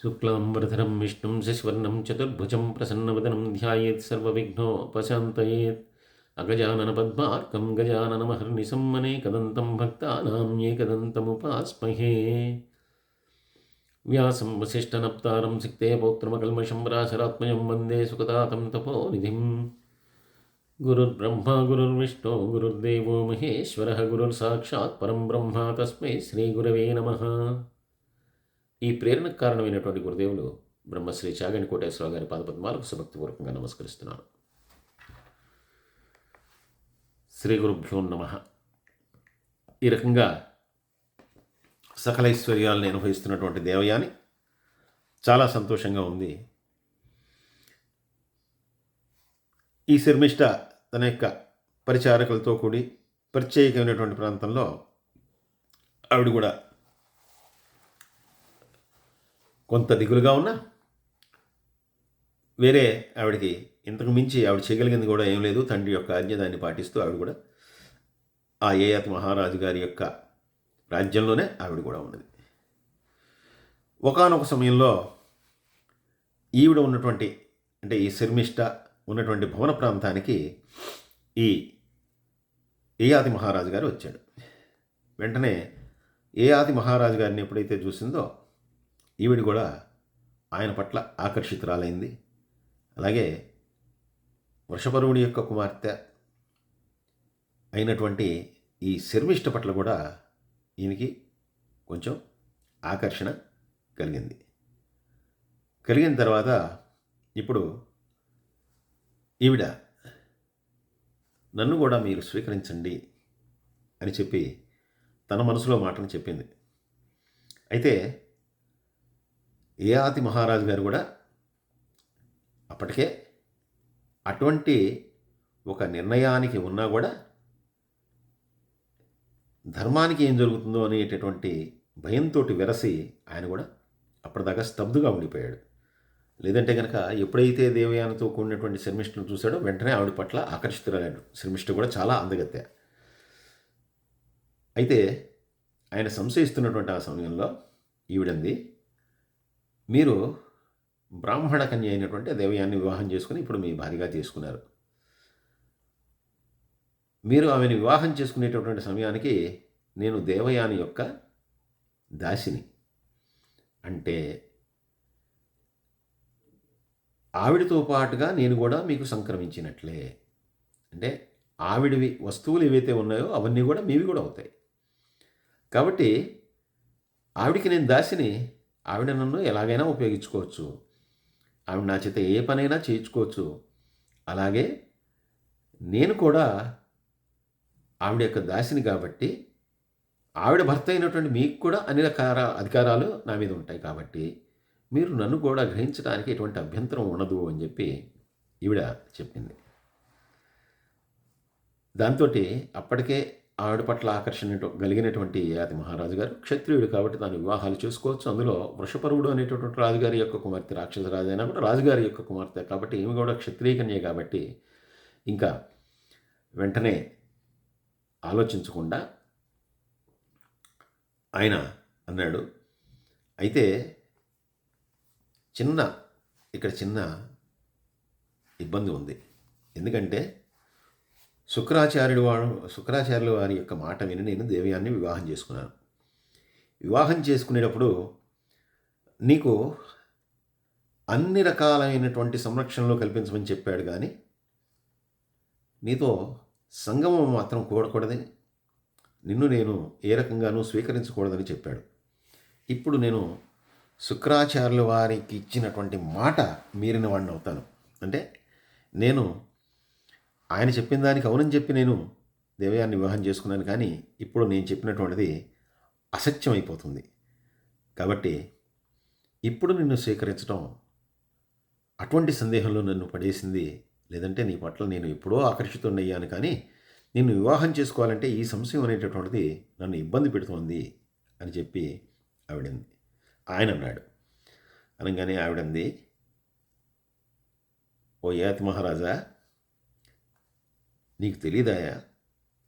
శుక్లాంబరధరం విష్ణుం శశివర్ణం చతుర్భుజం ప్రసన్నవదనం ధ్యాయేత్ సర్వవిఘ్నోపశాంతయేత్ అగజానన పద్మార్కం గజాననమహర్నిశం అనేకదంతం భక్తానాం ఏకదంతముపాస్మహే. వ్యాసం వసిష్ఠనప్తారం సిక్తే పౌత్రమకల్మషం రాశరాత్మజం వందే సుఖదాతం తపోనిధిం. గురుర్బ్రహ్మ గురుర్విష్ణు గురుర్దేవో మహేశ్వరః గురుర్సాక్షాత్ పరం బ్రహ్మ తస్మై శ్రీగురవే నమః. ఈ ప్రేరణకు కారణమైనటువంటి గురుదేవులు బ్రహ్మశ్రీ చాగంటి కోటేశ్వరరావు గారి పాదపద్మాలకు సుభక్తిపూర్వకంగా నమస్కరిస్తున్నాను. శ్రీ గురుభ్యో నమః. ఈ రకంగా సకల ఐశ్వర్యాలను అనుభవిస్తున్నటువంటి దేవయాని చాలా సంతోషంగా ఉంది. ఈ శర్మిష్ఠ తన యొక్క పరిచారకులతో కూడి ప్రత్యేకమైనటువంటి ప్రాంతంలో ఆవిడ కూడా కొంత దిగులుగా ఉన్నా వేరే ఆవిడకి ఇంతకు మించి ఆవిడ చేయగలిగింది కూడా ఏం లేదు. తండ్రి యొక్క ఆజ్ఞదాన్ని పాటిస్తూ ఆవిడ కూడా ఆ యయాతి మహారాజు గారి యొక్క రాజ్యంలోనే ఆవిడ కూడా ఉన్నది. ఒకానొక సమయంలో ఈవిడ ఉన్నటువంటి అంటే ఈ శర్మిష్ఠ ఉన్నటువంటి భవన ప్రాంతానికి ఈ యయాతి మహారాజు గారు వచ్చాడు. వెంటనే యయాతి మహారాజు గారిని ఎప్పుడైతే చూసిందో ఈవిడ కూడా ఆయన పట్ల ఆకర్షితురాలైంది. అలాగే వృషపర్వుడి యొక్క కుమార్తె అయినటువంటి ఈ శర్మిష్ఠ పట్ల కూడా ఈయనకి కొంచెం ఆకర్షణ కలిగింది. కలిగిన తర్వాత ఇప్పుడు ఈవిడ నన్ను కూడా మీరు స్వీకరించండి అని చెప్పి తన మనసులో మాటను చెప్పింది. అయితే యయాతి మహారాజు గారు కూడా అప్పటికే అటువంటి ఒక నిర్ణయానికి ఉన్నా కూడా ధర్మానికి ఏం జరుగుతుందో అనేటటువంటి భయంతో విరసి ఆయన కూడా అప్పటిదాకా స్తబ్దుగా ఉండిపోయాడు. లేదంటే కనుక ఎప్పుడైతే దేవయానితో కూడినటువంటి శర్మిష్ఠను చూశాడో వెంటనే ఆవిడ పట్ల ఆకర్షితురాడు. శర్మిష్ఠ కూడా చాలా అందగత్తె. అయితే ఆయన సంశయిస్తున్నటువంటి ఆ సమయంలో ఈవిడంది, మీరు బ్రాహ్మణ కన్య అయినటువంటి దేవయాన్ని వివాహం చేసుకుని ఇప్పుడు మీ భార్యగా చేసుకున్నారు. మీరు ఆమెను వివాహం చేసుకునేటటువంటి సమయానికి నేను దేవయాని యొక్క దాసిని, అంటే ఆవిడతో పాటుగా నేను కూడా మీకు సంక్రమించినట్లే. అంటే ఆవిడవి వస్తువులు ఏవైతే ఉన్నాయో అవన్నీ కూడా మీవి కూడా అవుతాయి. కాబట్టి ఆవిడికి నేను దాసిని, ఆవిడ నన్ను ఎలాగైనా ఉపయోగించుకోవచ్చు, ఆవిడ నా చేత ఏ పనైనా చేయించుకోవచ్చు. అలాగే నేను కూడా ఆవిడ యొక్క దాసిని కాబట్టి ఆవిడ భర్త అయినటువంటి మీకు కూడా అన్ని రకాల అధికారాలు నా మీద ఉంటాయి. కాబట్టి మీరు నన్ను కూడా గ్రహించడానికి ఎటువంటి అభ్యంతరం ఉండదు అని చెప్పి ఈవిడ చెప్పింది. దాంతో అప్పటికే ఆవిడ పట్ల ఆకర్షణ కలిగినటువంటి యయాతి మహారాజు గారు క్షత్రియుడు కాబట్టి తాను వివాహాలు చేసుకోవచ్చు. అందులో వృషపర్వుడు అనేటటువంటి రాజుగారి యొక్క కుమార్తె, రాక్షస రాజు అయినా కూడా రాజుగారి యొక్క కుమార్తె కాబట్టి ఈమె కూడా క్షత్రియ కన్యే కాబట్టి ఇంకా వెంటనే ఆలోచించకుండా ఆయన అన్నాడు, అయితే ఇక్కడ చిన్న ఇబ్బంది ఉంది. ఎందుకంటే శుక్రాచార్యుల వారి యొక్క మాట విని నేను దేవయాన్ని వివాహం చేసుకున్నాను. వివాహం చేసుకునేటప్పుడు నీకు అన్ని రకాలైనటువంటి సంరక్షణలు కల్పించమని చెప్పాడు, కానీ నీతో సంగమం మాత్రం కూడకూడదని, నిన్ను నేను ఏ రకంగానూ స్వీకరించకూడదని చెప్పాడు. ఇప్పుడు నేను శుక్రాచార్యుల వారికి ఇచ్చినటువంటి మాట మీరిన వాడిని అవుతాను. అంటే నేను ఆయన చెప్పిన దానికి అవునని చెప్పి నేను దేవయాన్ని వివాహం చేసుకున్నాను, కానీ ఇప్పుడు నేను చెప్పినటువంటిది అసత్యం అయిపోతుంది. కాబట్టి ఇప్పుడు నిన్ను స్వీకరించడం అటువంటి సందేహంలో నన్ను పడేసింది. లేదంటే నీ పట్ల నేను ఎప్పుడో ఆకర్షితున్నయ్యాను, కానీ నిన్ను వివాహం చేసుకోవాలంటే ఈ సంశయం అనేటటువంటిది నన్ను ఇబ్బంది పెడుతోంది అని చెప్పి ఆవిడంది. ఆయన అన్నాడు. అనగానే ఆవిడంది, ఓ యయాతి మహారాజా, నీకు తెలీదాయా,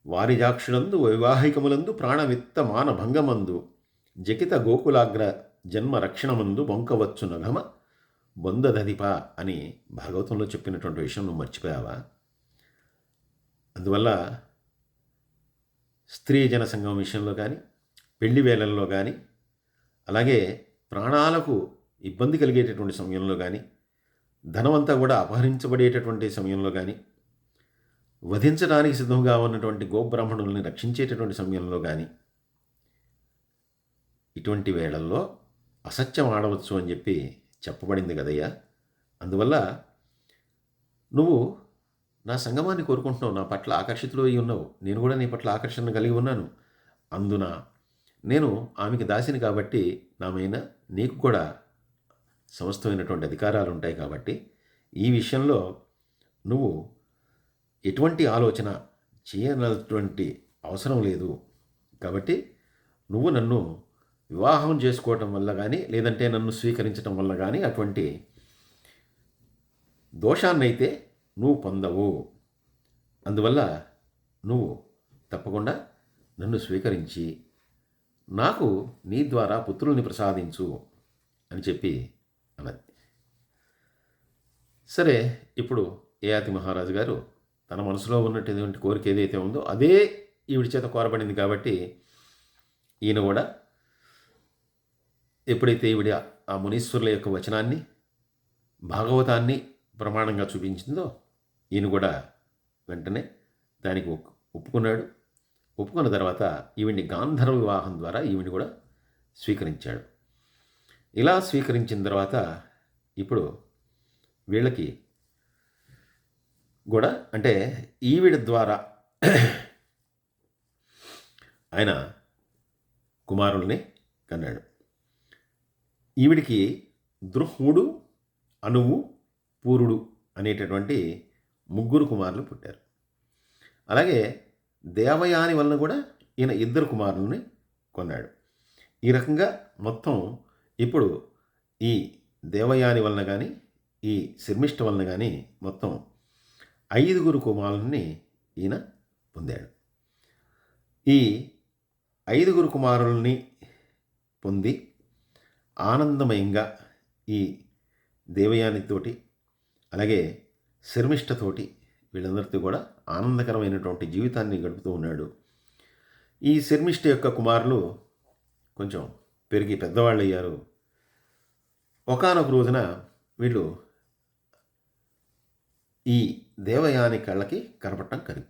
వారిజాక్షులందు వైవాహికములందు ప్రాణవిత్త మానభంగమందు జకిత గోకులాగ్ర జన్మ రక్షణమందు బొంకవచ్చు నఘమ బొందదధిప అని భాగవతంలో చెప్పినటువంటి విషయం నువ్వు మర్చిపోయావా? అందువల్ల స్త్రీ జన సంఘం విషయంలో కానీ, పెళ్లి వేళల్లో కానీ, అలాగే ప్రాణాలకు ఇబ్బంది కలిగేటటువంటి సమయంలో కానీ, ధనమంతా కూడా అపహరించబడేటటువంటి సమయంలో కానీ, వధించడానికి సిద్ధంగా ఉన్నటువంటి గోబ్రాహ్మణుల్ని రక్షించేటటువంటి సమయంలో కానీ, ఇటువంటి వేళల్లో అసత్యం ఆడవచ్చు అని చెప్పి చెప్పబడింది కదయ్యా. అందువల్ల నువ్వు నా సంగమాన్ని కోరుకుంటున్నావు, నా పట్ల ఆకర్షితులు అయి ఉన్నావు, నేను కూడా నీ పట్ల ఆకర్షణ కలిగి ఉన్నాను. అందున నేను ఆమెకి దాసిని కాబట్టి నా మీద నీకు కూడా సమస్తమైనటువంటి అధికారాలు ఉంటాయి. కాబట్టి ఈ విషయంలో నువ్వు ఎటువంటి ఆలోచన చేయనటువంటి అవసరం లేదు. కాబట్టి నువ్వు నన్ను వివాహం చేసుకోవటం వల్ల కానీ, లేదంటే నన్ను స్వీకరించడం వల్ల కానీ అటువంటి దోషాన్నైతే నువ్వు పొందవు. అందువల్ల నువ్వు తప్పకుండా నన్ను స్వీకరించి నాకు నీ ద్వారా పుత్రుల్ని ప్రసాదించు అని చెప్పి అన్నది. సరే, ఇప్పుడు యయాతి మహారాజు గారు తన మనసులో ఉన్నటువంటి కోరిక ఏదైతే ఉందో అదే ఈవిడి చేత కోరబడింది. కాబట్టి ఈయన కూడా ఎప్పుడైతే ఈవిడ ఆ మునీశ్వరుల యొక్క వచనాన్ని, భాగవతాన్ని ప్రమాణంగా చూపించిందో ఈయన కూడా వెంటనే దానికి ఒప్పుకున్నాడు. ఒప్పుకున్న తర్వాత ఈవిడ్ని గాంధర్వ వివాహం ద్వారా ఈవిని కూడా స్వీకరించాడు. ఇలా స్వీకరించిన తర్వాత ఇప్పుడు వీళ్ళకి కూడా, అంటే ఈవిడ ద్వారా ఆయన కుమారుల్ని కన్నాడు. ఈవిడికి దృహ్ముడు, అనువు, పూరుడు అనేటటువంటి 3 కుమారులు పుట్టారు. అలాగే దేవయాని వలన కూడా ఈయన 2 కుమారులని కొన్నాడు. ఈ రకంగా మొత్తం ఇప్పుడు ఈ దేవయాని వలన కానీ, ఈ శర్మిష్ఠ వలన కానీ మొత్తం 5 కుమారులని ఈయన పొందాడు. ఈ 5 కుమారుల్ని పొంది ఆనందమయంగా ఈ దేవయానితోటి, అలాగే శర్మిష్ఠతోటి, వీళ్ళందరితో కూడా ఆనందకరమైనటువంటి జీవితాన్ని గడుపుతూ ఉన్నాడు. ఈ శర్మిష్ఠ యొక్క కుమారులు కొంచెం పెరిగి పెద్దవాళ్ళు అయ్యారు. ఒకానొక రోజున వీళ్ళు ఈ దేవయాని కళ్ళకి కనపడటం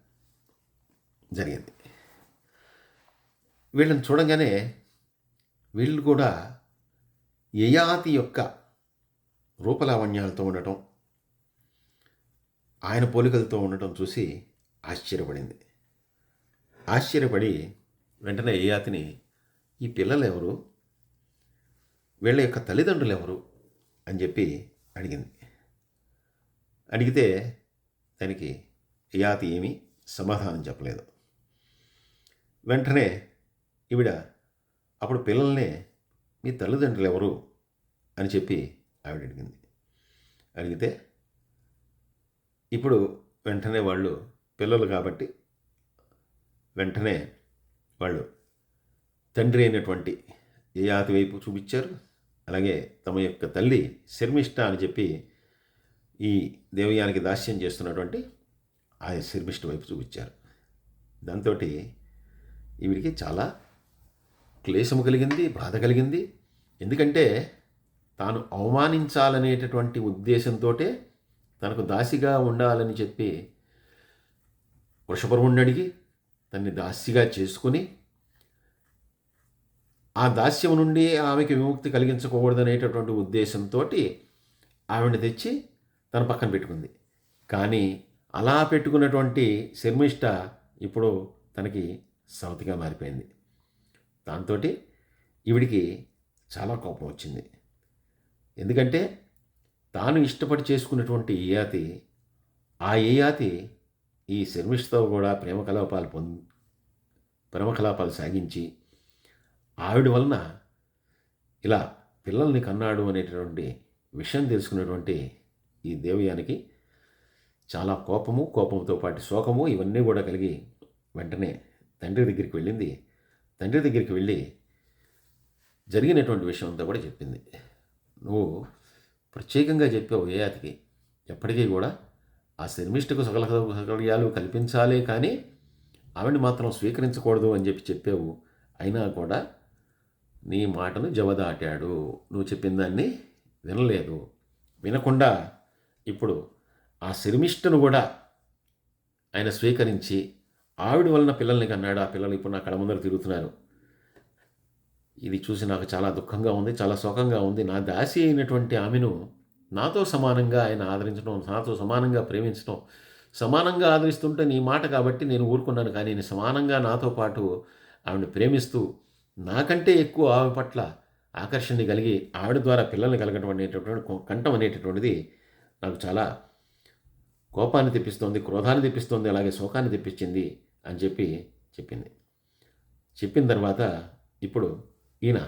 జరిగింది. వీళ్ళని చూడగానే వీళ్ళు కూడా యయాతి యొక్క రూపలావణ్యాలతో ఉండటం, ఆయన పోలికలతో ఉండటం చూసి ఆశ్చర్యపడింది. ఆశ్చర్యపడి వెంటనే యయాతిని, ఈ పిల్లలు ఎవరు, వీళ్ళ యొక్క తల్లిదండ్రులు ఎవరు అని చెప్పి అడిగింది. అడిగితే దానికి యయాతి ఏమీ సమాధానం చెప్పలేదు. వెంటనే ఈవిడ అప్పుడు పిల్లల్నే, మీ తల్లిదండ్రులు ఎవరు అని చెప్పి ఆవిడ అడిగింది. అడిగితే ఇప్పుడు వెంటనే వాళ్ళు పిల్లలు కాబట్టి వెంటనే వాళ్ళు తండ్రి అయినటువంటి యయాతి వైపు చూపించారు. అలాగే తమ యొక్క తల్లి శర్మిష్ఠ అని చెప్పి ఈ దేవయానికి దాస్యం చేస్తున్నటువంటి ఆ శర్మిష్ఠ వైపు చూపించారు. దాంతో ఈవిడికి చాలా క్లేశము కలిగింది, బాధ కలిగింది. ఎందుకంటే తాను అవమానించాలనేటటువంటి ఉద్దేశంతో తనకు దాసిగా ఉండాలని చెప్పి వృషపర్వుణ్ణి అడిగి తన్ని దాసిగా చేసుకుని, ఆ దాస్యం నుండి ఆమెకి విముక్తి కలిగించకూడదనేటటువంటి ఉద్దేశంతో ఆవిడని తెచ్చి తన పక్కన పెట్టుకుంది. కానీ అలా పెట్టుకున్నటువంటి శర్మిష్ఠ ఇప్పుడు తనకి సవతిగా మారిపోయింది. దాంతో ఈవిడికి చాలా కోపం వచ్చింది. ఎందుకంటే తాను ఇష్టపడి చేసుకున్నటువంటి యయాతి, ఆ యయాతి ఈ శర్మిష్ఠతో కూడా ప్రేమకలాపాలు సాగించి ఆవిడ వలన ఇలా పిల్లల్ని కన్నాడు అనేటటువంటి విషయం తెలుసుకున్నటువంటి ఈ దేవయానికి చాలా కోపంతో పాటు శోకము ఇవన్నీ కూడా కలిగి వెంటనే తండ్రి దగ్గరికి వెళ్ళింది. తండ్రి దగ్గరికి వెళ్ళి జరిగినటువంటి విషయం అంతా కూడా చెప్పింది. నువ్వు ప్రత్యేకంగా చెప్పావు యయాతికి, ఎప్పటికీ కూడా ఆ శర్మిష్ఠకు సకల సౌకర్యాలు కల్పించాలే కానీ ఆవిడని మాత్రం స్వీకరించకూడదు అని చెప్పావు. అయినా కూడా నీ మాటను జవదాటాడు. నువ్వు చెప్పిన దాన్ని వినలేదు. వినకుండా ఇప్పుడు ఆ శర్మిష్ఠను కూడా ఆయన స్వీకరించి ఆవిడ వలన పిల్లల్ని కన్నాడు. ఆ పిల్లలు ఇప్పుడు నా కళ్ళ ముందర తిరుగుతున్నారు. ఇది చూసి నాకు చాలా దుఃఖంగా ఉంది, చాలా శోకంగా ఉంది. నా దాసి అయినటువంటి ఆమెను నాతో సమానంగా ఆయన ఆదరించడం, నాతో సమానంగా ప్రేమించడం, సమానంగా ఆదరిస్తుంటే నీ మాట కాబట్టి నేను ఊరుకున్నాను. కానీ నేను సమానంగా నాతో పాటు ఆవిడని ప్రేమిస్తూ నాకంటే ఎక్కువ ఆమె పట్ల ఆకర్షణ కలిగి ఆవిడ ద్వారా పిల్లల్ని కలగడం అనేటటువంటి కంఠం అనేటటువంటిది నాకు చాలా కోపాన్ని తెప్పిస్తోంది, క్రోధాన్ని తెప్పిస్తోంది, అలాగే శోకాన్ని తెప్పించింది అని చెప్పింది. చెప్పిన తర్వాత ఇప్పుడు ఈయన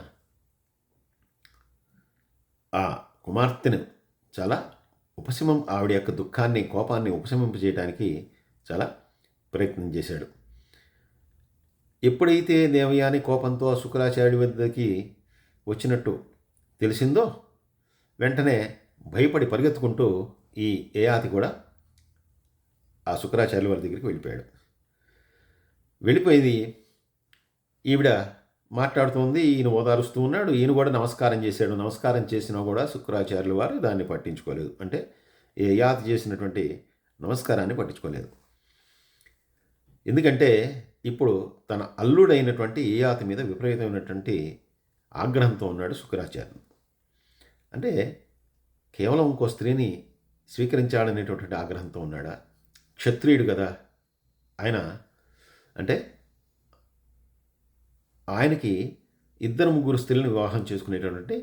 ఆ కుమార్తెను చాలా ఆవిడ యొక్క దుఃఖాన్ని, కోపాన్ని ఉపశమింపజేయడానికి చాలా ప్రయత్నం చేశాడు. ఎప్పుడైతే దేవయాని కోపంతో శుక్రాచార్యుడి వద్దకి వచ్చినట్టు తెలిసిందో వెంటనే భయపడి పరిగెత్తుకుంటూ ఈ యయాతి కూడా ఆ శుక్రాచార్యుల వారి దగ్గరికి వెళ్ళిపోయాడు. వెళ్ళిపోయింది. ఈవిడ మాట్లాడుతుంది, ఈయన ఓదారుస్తూ ఉన్నాడు. ఈయన కూడా నమస్కారం చేశాడు. నమస్కారం చేసినా కూడా శుక్రాచార్యుల వారు దాన్ని పట్టించుకోలేదు. అంటే యయాతి చేసినటువంటి నమస్కారాన్ని పట్టించుకోలేదు. ఎందుకంటే ఇప్పుడు తన అల్లుడైనటువంటి యయాతి మీద విపరీతమైనటువంటి ఆగ్రహంతో ఉన్నాడు శుక్రాచార్యులు. అంటే కేవలం ఇంకో స్త్రీని స్వీకరించాడనేటటువంటి ఆగ్రహంతో ఉన్నాడా? క్షత్రియుడు కదా ఆయన. అంటే ఆయనకి 2-3 స్త్రీలను వివాహం చేసుకునేటటువంటి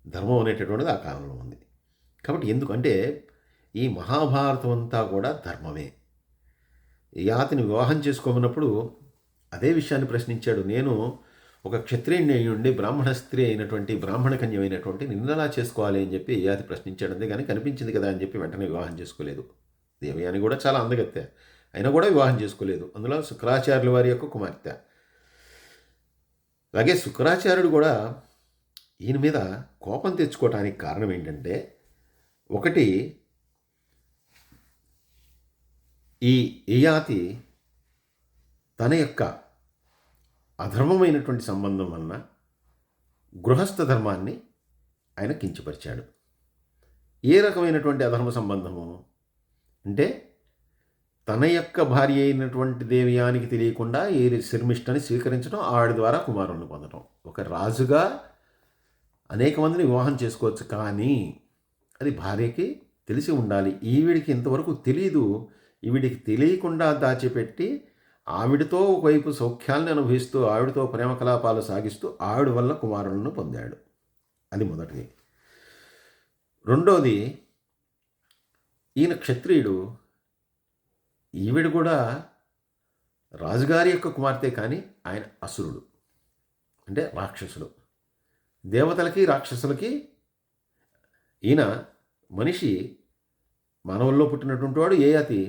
ధర్మం అనేటటువంటిది ఆ కాలంలో ఉంది. కాబట్టి ఎందుకంటే ఈ మహాభారతం అంతా కూడా ధర్మమే. యయాతిని వివాహం చేసుకోమన్నప్పుడు అదే విషయాన్ని ప్రశ్నించాడు. నేను ఒక క్షత్రియుని అయి ఉండి బ్రాహ్మణ స్త్రీ అయినటువంటి బ్రాహ్మణ కన్య అయినటువంటి నిన్నలా చేసుకోవాలి అని చెప్పి యయాతి ప్రశ్నించాడు. అంతే కానీ కనిపించింది కదా అని చెప్పి వెంటనే వివాహం చేసుకోలేదు. దేవయాని కూడా చాలా అందగత్తె, అయినా కూడా వివాహం చేసుకోలేదు. అందులో శుక్రాచార్యుల వారి యొక్క కుమార్తె. అలాగే శుక్రాచార్యుడు కూడా ఈయన మీద కోపం తెచ్చుకోవటానికి కారణం ఏంటంటే, ఒకటి ఈ యయాతి తన యొక్క అధర్మమైనటువంటి సంబంధం వలన గృహస్థ ధర్మాన్ని ఆయన కించపరిచాడు. ఏ రకమైనటువంటి అధర్మ సంబంధము అంటే, తన యొక్క భార్య అయినటువంటి దేవయానికి తెలియకుండా ఏ శర్మిష్ఠని స్వీకరించడం, ఆవిడ ద్వారా కుమారుణ్ణి పొందడం. ఒక రాజుగా అనేక మందిని వివాహం చేసుకోవచ్చు, కానీ అది భార్యకి తెలిసి ఉండాలి. ఈవిడికి ఇంతవరకు తెలీదు. ఈవిడికి తెలియకుండా దాచిపెట్టి ఆవిడతో ఒకవైపు సౌఖ్యాలను అనుభవిస్తూ ఆవిడతో ప్రేమ కలాపాలు సాగిస్తూ ఆవిడ వల్ల కుమారులను పొందాడు. అది మొదటిది. రెండోది, ఈయన క్షత్రియుడు, ఈవిడ కూడా రాజుగారి యొక్క కుమార్తె, కానీ ఆయన అసురుడు, అంటే రాక్షసుడు. దేవతలకి రాక్షసులకి ఈయన మనిషి, మానవుల్లో పుట్టినటువంటి వాడు యయాతి.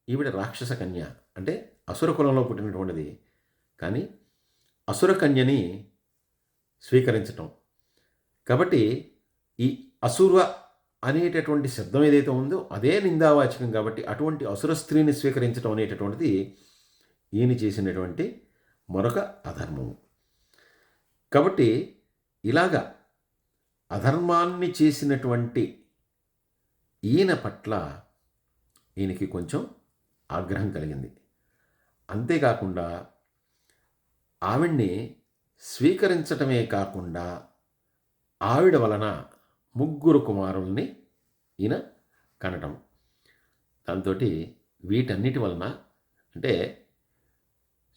ఈవిడ రాక్షస కన్య, అంటే అసుర కులంలో పుట్టినటువంటిది, కానీ అసుర కన్యని స్వీకరించటం. కాబట్టి ఈ అసుర అనేటటువంటి శబ్దం ఏదైతే ఉందో అదే నిందావాచకం. కాబట్టి అటువంటి అసుర స్త్రీని స్వీకరించడం అనేటటువంటిది ఈయన చేసినటువంటి మరొక అధర్మము. కాబట్టి ఇలాగా అధర్మాన్ని చేసినటువంటి ఈయన పట్ల ఈయనకి కొంచెం ఆగ్రహం కలిగింది. అంతేకాకుండా ఆవిడ్ని స్వీకరించటమే కాకుండా ఆవిడ వలన 3 కుమారుల్ని ఈయన కనటం. దాంతో వీటన్నిటి వలన, అంటే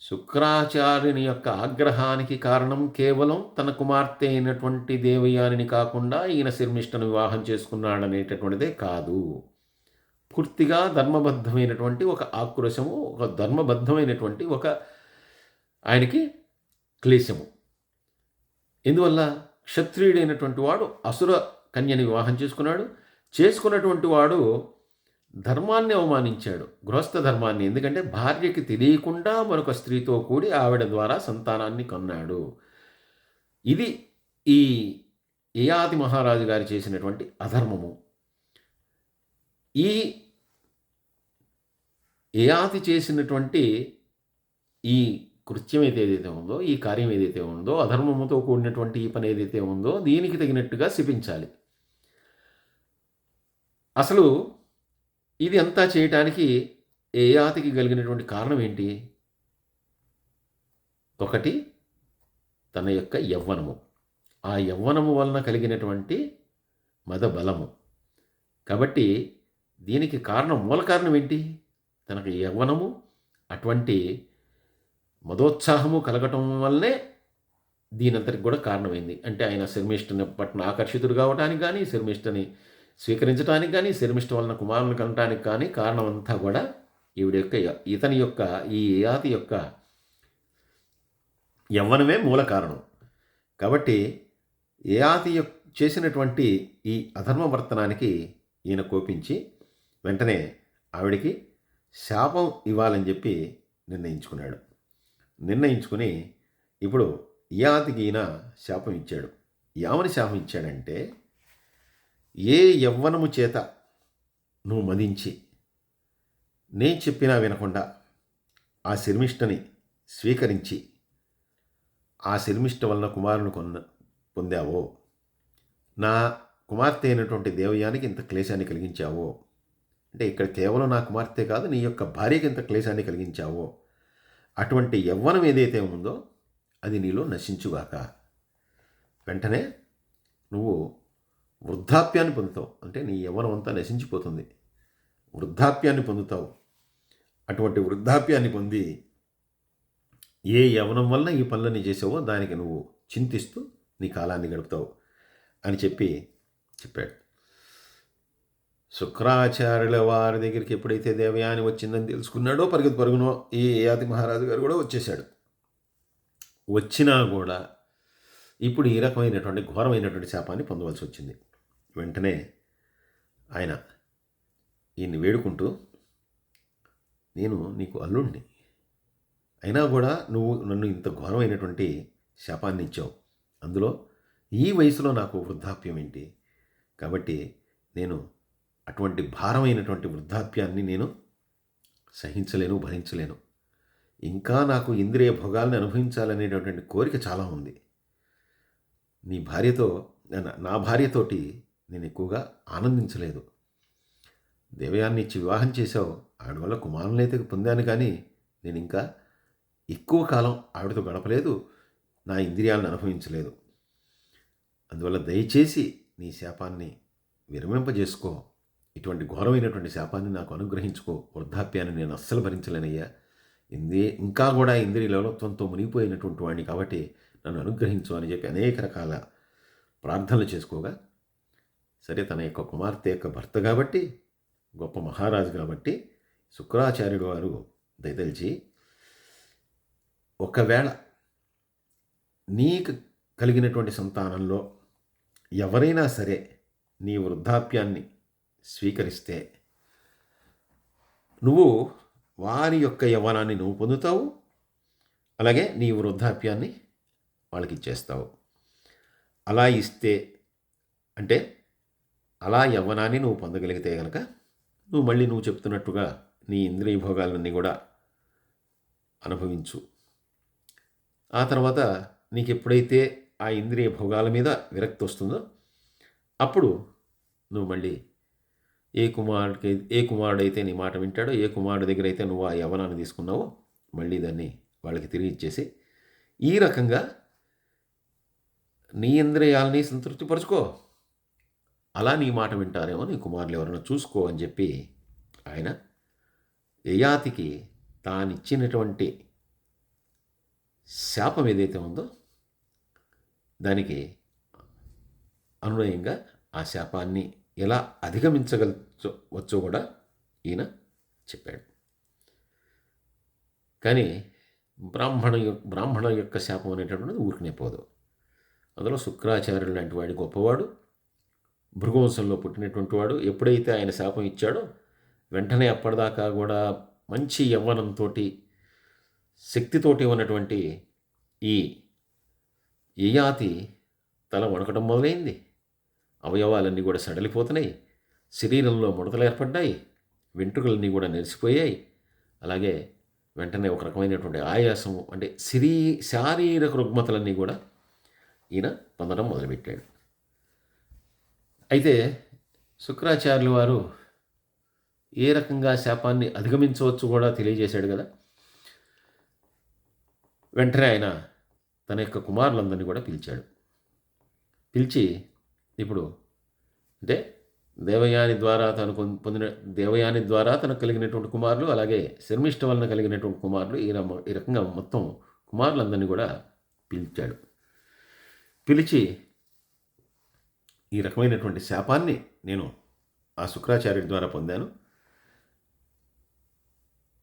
శుక్రాచార్యుని యొక్క ఆగ్రహానికి కారణం కేవలం తన కుమార్తె అయినటువంటి దేవయానిని కాకుండా ఈయన శర్మిష్ఠను వివాహం చేసుకున్నాడనేటటువంటిదే కాదు. పూర్తిగా ధర్మబద్ధమైనటువంటి ఒక ఆక్రోశము, ఒక ధర్మబద్ధమైనటువంటి ఒక ఆయనకి క్లేశము. ఎందువల్ల? క్షత్రియుడైనటువంటి వాడు అసుర కన్యని వివాహం చేసుకున్నటువంటి వాడు ధర్మాన్ని అవమానించాడు, గృహస్థ ధర్మాన్ని. ఎందుకంటే భార్యకి తెలియకుండా మరొక స్త్రీతో కూడి ఆవిడ ద్వారా సంతానాన్ని కన్నాడు. ఇది ఈ యయాతి మహారాజు గారు చేసినటువంటి అధర్మము, ఈ యయాతి చేసినటువంటి ఈ కృత్యం ఏదైతే ఉందో, ఈ కార్యం ఏదైతే ఉందో, అధర్మముతో కూడినటువంటి ఈ పని ఏదైతే ఉందో, దీనికి తగినట్టుగా శపించాలి. అసలు ఇది అంతా చేయటానికి యయాతికి కలిగినటువంటి కారణం ఏంటి? ఒకటి, తన యొక్క యవ్వనము. ఆ యవ్వనము వలన కలిగినటువంటి మదబలము. కాబట్టి దీనికి కారణం, మూల కారణం ఏంటి? తనకు యవ్వనము, అటువంటి మదోత్సాహము కలగటం వల్లనే దీనంతటికి కూడా కారణమైంది. అంటే ఆయన శర్మిష్ఠని పట్ల ఆకర్షితుడు కావడానికి కానీ, శర్మిష్ఠని స్వీకరించడానికి కానీ, శర్మిష్ఠ వలన కుమారుని కనటానికి కానీ కారణం అంతా కూడా ఇతని యొక్క ఈ యయాతి యొక్క యవ్వనమే మూల కారణం. కాబట్టి యయాతి చేసినటువంటి ఈ అధర్మవర్తనానికి ఈయన కోపించి వెంటనే ఆవిడికి శాపం ఇవ్వాలని చెప్పి నిర్ణయించుకుని ఇప్పుడు యయాతికి ఈయన శాపం ఇచ్చాడు. ఏమని శాపం ఇచ్చాడంటే, ఏ యవ్వనము చేత నువ్వు మదించి నేను చెప్పినా వినకుండా ఆ శర్మిష్ఠని స్వీకరించి ఆ శర్మిష్ఠ వలన కుమారుని పొందావో, నా కుమార్తె అయినటువంటి దేవయానికి ఇంత క్లేశాన్ని కలిగించావో, అంటే ఇక్కడ కేవలం నా కుమార్తె కాదు, నీ యొక్క భార్యకి ఇంత క్లేశాన్ని కలిగించావో, అటువంటి యవ్వనం ఏదైతే ఉందో అది నీలో నశించుగాక. వెంటనే నువ్వు వృద్ధాప్యాన్ని పొందుతావు. అంటే నీ యవ్వనం అంతా నశించిపోతుంది, వృద్ధాప్యాన్ని పొందుతావు. అటువంటి వృద్ధాప్యాన్ని పొంది ఏ యవ్వనం వలన ఈ పనులన్నీ చేసావో దానికి నువ్వు చింతిస్తూ నీ కాలాన్ని గడుపుతావు అని చెప్పాడు. శుక్రాచార్యుల వారి దగ్గరికి ఎప్పుడైతే దేవయాని వచ్చిందని తెలుసుకున్నాడో పరుగునో ఈ యయాతి మహారాజు గారు కూడా వచ్చేశాడు. వచ్చినా కూడా ఇప్పుడు ఈ రకమైనటువంటి ఘోరమైనటువంటి శాపాన్ని పొందవలసి వచ్చింది. వెంటనే ఆయన ఈయన్ని వేడుకుంటూ, నేను నీకు అల్లుణ్ణి, అయినా కూడా నువ్వు నన్ను ఇంత ఘోరమైనటువంటి శాపాన్ని ఇచ్చావు, అందులో ఈ వయసులో నాకు వృద్ధాప్యం ఏంటి? కాబట్టి నేను అటువంటి భారమైనటువంటి వృద్ధాప్యాన్ని నేను సహించలేను, భరించలేను. ఇంకా నాకు ఇంద్రియ భోగాలను అనుభవించాలనేటటువంటి కోరిక చాలా ఉంది. నా భార్యతోటి నేను ఎక్కువగా ఆనందించలేదు. దేవయాన్ని ఇచ్చి వివాహం చేశావు, ఆవిడ వల్ల కుమారులైతే పొందాను, కానీ నేను ఇంకా ఎక్కువ కాలం ఆవిడతో గడపలేదు, నా ఇంద్రియాలను అనుభవించలేదు. అందువల్ల దయచేసి నీ శాపాన్ని విరమింపజేసుకో, ఇటువంటి ఘోరమైనటువంటి శాపాన్ని నాకు అనుగ్రహించుకో, వృద్ధాప్యాన్ని నేను అస్సలు భరించలేనయ్యా, ఇంకా కూడా ఇంద్రియ లోలత్వంతో మునిగిపోయినటువంటి వాడిని, కాబట్టి నన్ను అనుగ్రహించు అని చెప్పి అనేక రకాల ప్రార్థనలు చేసుకోగా, సరే తన యొక్క కుమార్తె యొక్క భర్త కాబట్టి, గొప్ప మహారాజు కాబట్టి శుక్రాచార్యుడు వారు దయతలిచి, ఒకవేళ నీకు కలిగినటువంటి సంతానంలో ఎవరైనా సరే నీ వృద్ధాప్యాన్ని స్వీకరిస్తే నువ్వు వారి యొక్క యవ్వనాన్ని నువ్వు పొందుతావు, అలాగే నీ వృద్ధాప్యాన్ని వాళ్ళకి ఇచ్చేస్తావు. అలా ఇస్తే, అంటే అలా యవ్వనాన్ని నువ్వు పొందగలిగితే కనుక నువ్వు మళ్ళీ నువ్వు చెప్తున్నట్టుగా నీ ఇంద్రియ భోగాలన్నీ కూడా అనుభవించు. ఆ తర్వాత నీకు ఎప్పుడైతే ఆ ఇంద్రియ భోగాల మీద విరక్తి వస్తుందో అప్పుడు నువ్వు మళ్ళీ ఏ కుమారుడైతే నీ మాట వింటాడో, ఏ కుమారుడి దగ్గర అయితే నువ్వు ఆ యవ్వనాన్ని తీసుకున్నావో మళ్ళీ దాన్ని వాళ్ళకి తిరిగి ఇచ్చేసి, ఈ రకంగా నీ ఇంద్రియాలని సంతృప్తిపరుచుకో, అలా నీ మాట వింటారేమో నీ కుమారులు ఎవరైనా చూసుకో అని చెప్పి ఆయన యయాతికి తానిచ్చినటువంటి శాపం ఏదైతే ఉందో దానికి అనునయంగా ఆ శాపాన్ని ఎలా అధిగమించవచ్చో కూడా ఈయన చెప్పాడు. కానీ బ్రాహ్మణ యొక్క శాపం అనేటటువంటిది ఊరికనే పోదు. అందులో శుక్రాచార్యులు లాంటి వాడి గొప్పవాడు, భృగువంశంలో పుట్టినటువంటి వాడు. ఎప్పుడైతే ఆయన శాపం ఇచ్చాడో వెంటనే అప్పటిదాకా కూడా మంచి యవ్వనంతో శక్తితోటి ఉన్నటువంటి ఈ యయాతి తల వణకడం మొదలైంది. అవయవాలన్నీ కూడా సడలిపోతున్నాయి. శరీరంలో ముడతలు ఏర్పడ్డాయి. వెంట్రుకలన్నీ కూడా నెరిసిపోయాయి. అలాగే వెంటనే ఒక రకమైనటువంటి ఆయాసం, అంటే శారీరక రుగ్మతలన్నీ కూడా ఈయన పొందడం మొదలుపెట్టాడు. అయితే శుక్రాచార్యులు వారు ఏ రకంగా శాపాన్ని అధిగమించవచ్చు కూడా తెలియజేశాడు కదా. వెంటనే ఆయన తన యొక్క కుమారులందరినీ కూడా పిలిచాడు. పిలిచి ఇప్పుడు అంటే దేవయాని ద్వారా తనకు కలిగినటువంటి కుమారులు, అలాగే శర్మిష్ఠ వలన కలిగినటువంటి కుమారులు, ఈ రకంగా మొత్తం కుమారులందరినీ కూడా పిలిచాడు. పిలిచి ఈ రకమైనటువంటి శాపాన్ని నేను ఆ శుక్రాచార్యుడి ద్వారా పొందాను.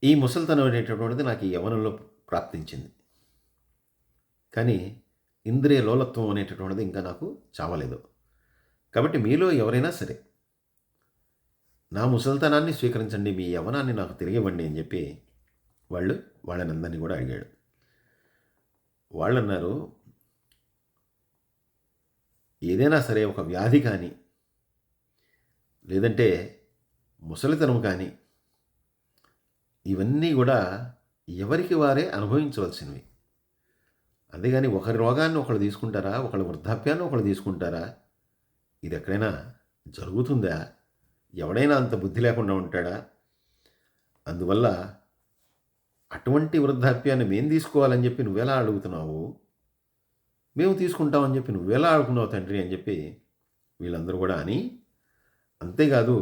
ఈ ముసలితనం అనేటటువంటిది నాకు ఈ యవ్వనంలో ప్రాప్తించింది. కానీ ఇంద్రియ లోలత్వం అనేటటువంటిది ఇంకా నాకు చావలేదు. కాబట్టి మీలో ఎవరైనా సరే నా ముసలితనాన్ని స్వీకరించండి, మీ యవ్వనాన్ని నాకు తిరిగివ్వండి అని చెప్పి వాళ్ళనందరినీ కూడా అడిగాడు. వాళ్ళన్నారు, ఏదైనా సరే ఒక వ్యాధి కానీ, లేదంటే ముసలితనం కానీ, ఇవన్నీ కూడా ఎవరికి వారే అనుభవించవలసినవి. అంతేగాని ఒకరి రోగాన్ని ఒకళ్ళు తీసుకుంటారా, ఒకళ్ళ వృద్ధాప్యాన్ని ఒకళ్ళు తీసుకుంటారా? ఇది ఎక్కడైనా జరుగుతుందా? ఎవడైనా అంత బుద్ధి లేకుండా ఉంటాడా? అందువల్ల అటువంటి వృద్ధాప్యాన్ని మేము తీసుకోవాలని చెప్పి నువ్వెలా అడుగుతున్నావు? మేము తీసుకుంటామని చెప్పి నువ్వెలా అడుగుతున్నావు తండ్రి అని చెప్పి వీళ్ళందరూ కూడా అని. అంతేకాదు,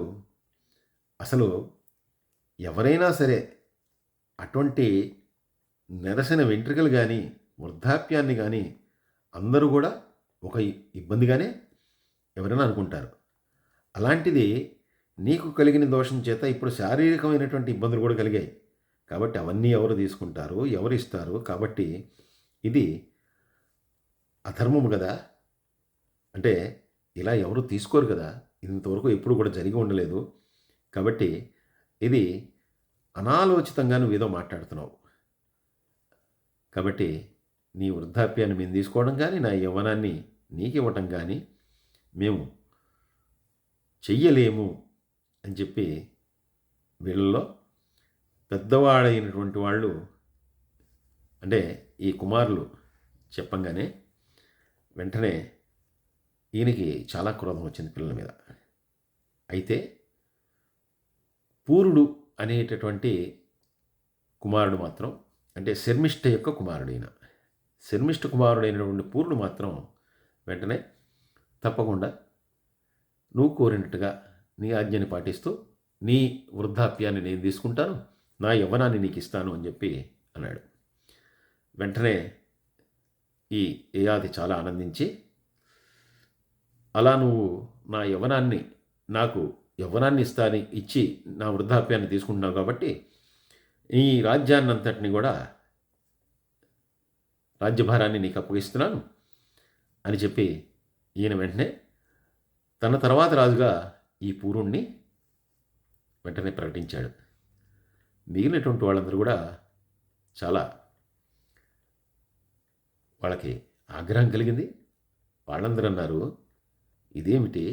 అసలు ఎవరైనా సరే అటువంటి నెరసిన వెంట్రుకలు కానీ, వృద్ధాప్యాన్ని కానీ అందరూ కూడా ఒక ఇబ్బందిగానే ఎవరైనా అనుకుంటారు. అలాంటిది నీకు కలిగిన దోషం చేత ఇప్పుడు శారీరకమైనటువంటి ఇబ్బందులు కూడా కలిగాయి. కాబట్టి అవన్నీ ఎవరు తీసుకుంటారు, ఎవరు ఇస్తారు? కాబట్టి ఇది అధర్మము కదా. అంటే ఇలా ఎవరు తీసుకోరు కదా, ఇంతవరకు ఎప్పుడు కూడా జరిగి ఉండలేదు. కాబట్టి ఇది అనాలోచితంగా నువ్వు ఏదో మాట్లాడుతున్నావు. కాబట్టి నీ వృద్ధాప్యాన్ని మేము తీసుకోవడం కానీ, నా యవ్వనాన్ని నీకు ఇవ్వటం కానీ మేము చెయ్యలేము అని చెప్పి వీళ్ళలో పెద్దవాడైనటువంటి వాళ్ళు, అంటే ఈ కుమారులు చెప్పంగానే వెంటనే ఈయనకి చాలా క్రోధం వచ్చింది పిల్లల మీద. అయితే పూరుడు అనేటటువంటి కుమారుడు మాత్రం, అంటే శర్మిష్ఠ యొక్క కుమారుడు ఈయన, శర్మిష్ఠ కుమారుడైనటువంటి పూరుడు మాత్రం వెంటనే తప్పకుండా నువ్వు కోరినట్టుగా నీ ఆజ్ఞని పాటిస్తూ నీ వృద్ధాప్యాన్ని నేను తీసుకుంటాను, నా యవ్వనాన్ని నీకు ఇస్తాను అని చెప్పి అన్నాడు. వెంటనే ఈ యయాతి చాలా ఆనందించి, అలా నువ్వు నా యవ్వనాన్ని నాకు యవ్వనాన్ని ఇచ్చి నా వృద్ధాప్యాన్ని తీసుకుంటున్నావు కాబట్టి ఈ రాజ్యాన్నంతటిని కూడా, రాజ్యభారాన్ని నీకు అప్పగిస్తున్నాను అని చెప్పి ఈయన వెంటనే తన తర్వాత రాజుగా ఈ పూరుణ్ణి వెంటనే ప్రకటించాడు. మిగిలినటువంటి వాళ్ళందరూ కూడా చాలా వాళ్ళకి ఆగ్రహం కలిగింది. వాళ్ళందరూ అన్నారు, ఇదేమిటి,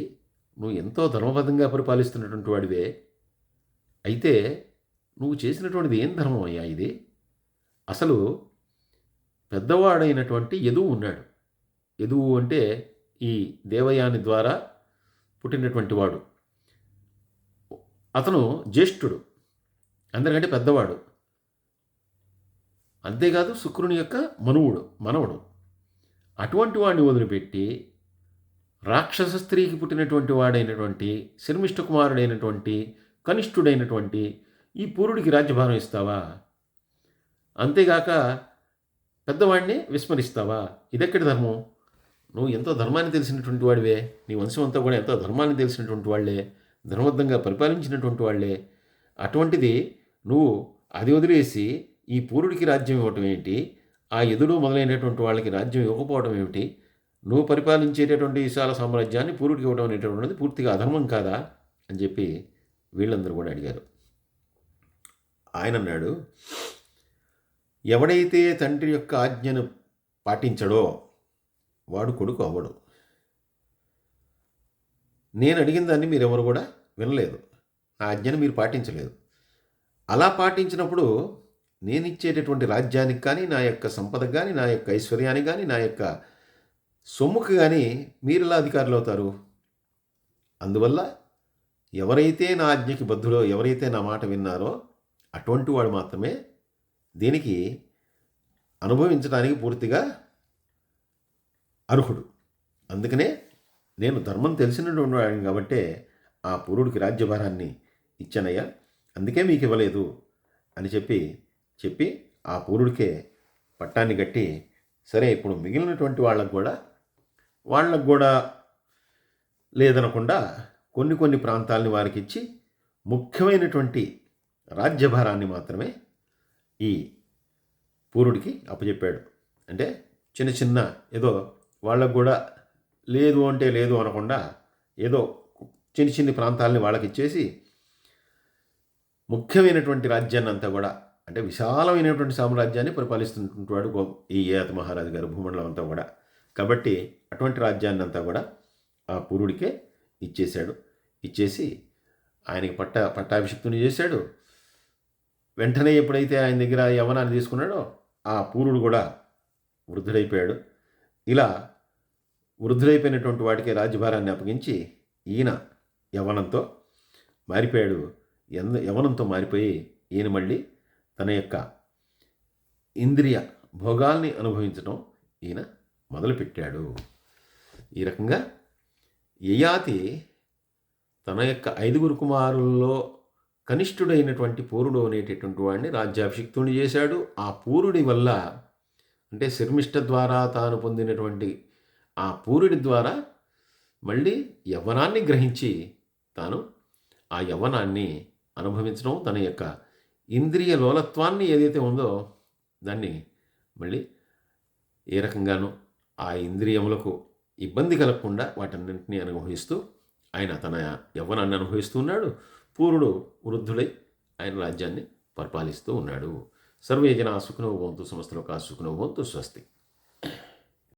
నువ్వు ఎంతో ధర్మబద్ధంగా పరిపాలిస్తున్నటువంటి వాడివే, అయితే నువ్వు చేసినటువంటిది ఏం ధర్మం అయ్యా ఇది? అసలు పెద్దవాడైనటువంటి యదువు ఉన్నాడు. యదువు అంటే ఈ దేవయాని ద్వారా పుట్టినటువంటి వాడు. అతను జ్యేష్ఠుడు, అందరికంటే పెద్దవాడు. అంతేకాదు శుక్రుని యొక్క మనవుడు. అటువంటి వాడిని వదిలిపెట్టి రాక్షస స్త్రీకి పుట్టినటువంటి వాడైనటువంటి శర్మిష్ఠ కుమారుడైనటువంటి కనిష్ఠుడైనటువంటి ఈ పూరుడికి రాజ్యభారం ఇస్తావా? అంతేగాక పెద్దవాడిని విస్మరిస్తావా? ఇదెక్కడి ధర్మం? నువ్వు ఎంతో ధర్మాన్ని తెలిసినటువంటి వాడివే, నీ వంశం అంతా కూడా ఎంతో ధర్మాన్ని తెలిసినటువంటి వాళ్ళే, ధర్మబద్ధంగా పరిపాలించినటువంటి వాళ్ళే. అటువంటిది నువ్వు అది వదిలేసి ఈ పూరుడికి రాజ్యం ఇవ్వటం ఏంటి? ఆ యదుడు మొదలైనటువంటి వాళ్ళకి రాజ్యం ఇవ్వకపోవడం ఏమిటి? నువ్వు పరిపాలించేటటువంటి విశాల సామ్రాజ్యాన్ని పూరుడికి ఇవ్వడం అనేటటువంటిది పూర్తిగా అధర్మం కాదా అని చెప్పి వీళ్ళందరూ కూడా అడిగారు. ఆయన అన్నాడు, ఎవడైతే తండ్రి యొక్క ఆజ్ఞను పాటించడో వాడు కొడుకు అవ్వడు. నేను అడిగిన దాన్ని మీరెవరు కూడా వినలేదు. నా ఆజ్ఞను మీరు పాటించలేదు. అలా పాటించినప్పుడు నేనిచ్చేటటువంటి రాజ్యానికి కానీ, నా యొక్క సంపదకు గానీ, నా యొక్క ఐశ్వర్యానికి గానీ, నా యొక్క సొమ్ముకు గానీ మీరెలా అధికారులవుతారు? అందువల్ల ఎవరైతే నా ఆజ్ఞకి బద్ధుడో, ఎవరైతే నా మాట విన్నారో అటువంటి వాడు మాత్రమే దీనికి అనుభవించడానికి పూర్తిగా అర్హుడు. అందుకనే నేను ధర్మం తెలిసినటువంటి వాడిని కాబట్టే ఆ పూర్వుడికి రాజ్యభారాన్ని ఇచ్చానయ్యా, అందుకే మీకు ఇవ్వలేదు అని చెప్పి ఆ పూర్వుడికే పట్టాన్ని కట్టి, సరే ఇప్పుడు మిగిలినటువంటి వాళ్ళకు కూడా లేదనకుండా కొన్ని ప్రాంతాలని వారికి ఇచ్చి ముఖ్యమైనటువంటి రాజ్యభారాన్ని మాత్రమే ఈ పూర్వుడికి అప్పచెప్పాడు. అంటే చిన్న ఏదో వాళ్ళకు కూడా లేదు అంటే లేదు అనకుండా ఏదో చిన్ని ప్రాంతాలని వాళ్ళకి ఇచ్చేసి ముఖ్యమైనటువంటి రాజ్యాన్ని అంతా కూడా, అంటే విశాలమైనటువంటి సామ్రాజ్యాన్ని పరిపాలిస్తున్నటువంటి వాడు ఈ యయాతి మహారాజు గారు భూమండలం అంతా కూడా. కాబట్టి అటువంటి రాజ్యాన్ని అంతా కూడా ఆ పూర్వుడికే ఇచ్చేశాడు. ఇచ్చేసి ఆయనకి పట్టాభిషిక్తుని చేశాడు. వెంటనే ఎప్పుడైతే ఆయన దగ్గర యవ్వనాన్ని తీసుకున్నాడో ఆ పూర్వుడు కూడా వృద్ధుడైపోయాడు. ఇలా వృద్ధుడైపోయినటువంటి వాటికి రాజ్యభారాన్ని అప్పగించి ఈయన యవ్వనంతో మారిపోయాడు. యవ్వనంతో మారిపోయి ఈయన మళ్ళీ తన యొక్క ఇంద్రియ భోగాల్ని అనుభవించడం ఈయన మొదలుపెట్టాడు. ఈ రకంగా యయాతి తన యొక్క 5 కుమారుల్లో కనిష్ఠుడైనటువంటి పూరుడు అనేటటువంటి వాడిని రాజ్యాభిషిక్తుని చేశాడు. ఆ పూరుడి వల్ల, అంటే శర్మిష్ఠ ద్వారా తాను పొందినటువంటి ఆ పూరుడి ద్వారా మళ్ళీ యవ్వనాన్ని గ్రహించి తాను ఆ యవ్వనాన్ని అనుభవించడం, తన యొక్క ఇంద్రియ లోలత్వాన్ని ఏదైతే ఉందో దాన్ని మళ్ళీ ఏ రకంగానూ ఆ ఇంద్రియములకు ఇబ్బంది కలగకుండా వాటన్నింటినీ అనుభవిస్తూ ఆయన తన యవ్వనాన్ని అనుభవిస్తూ ఉన్నాడు. పూర్వుడు వృద్ధుడై ఆయన రాజ్యాన్ని పరిపాలిస్తూ ఉన్నాడు. సర్వే జనా సుఖినో భవంతు, సమస్త లోకా సుఖినో భవంతు. స్వస్తి.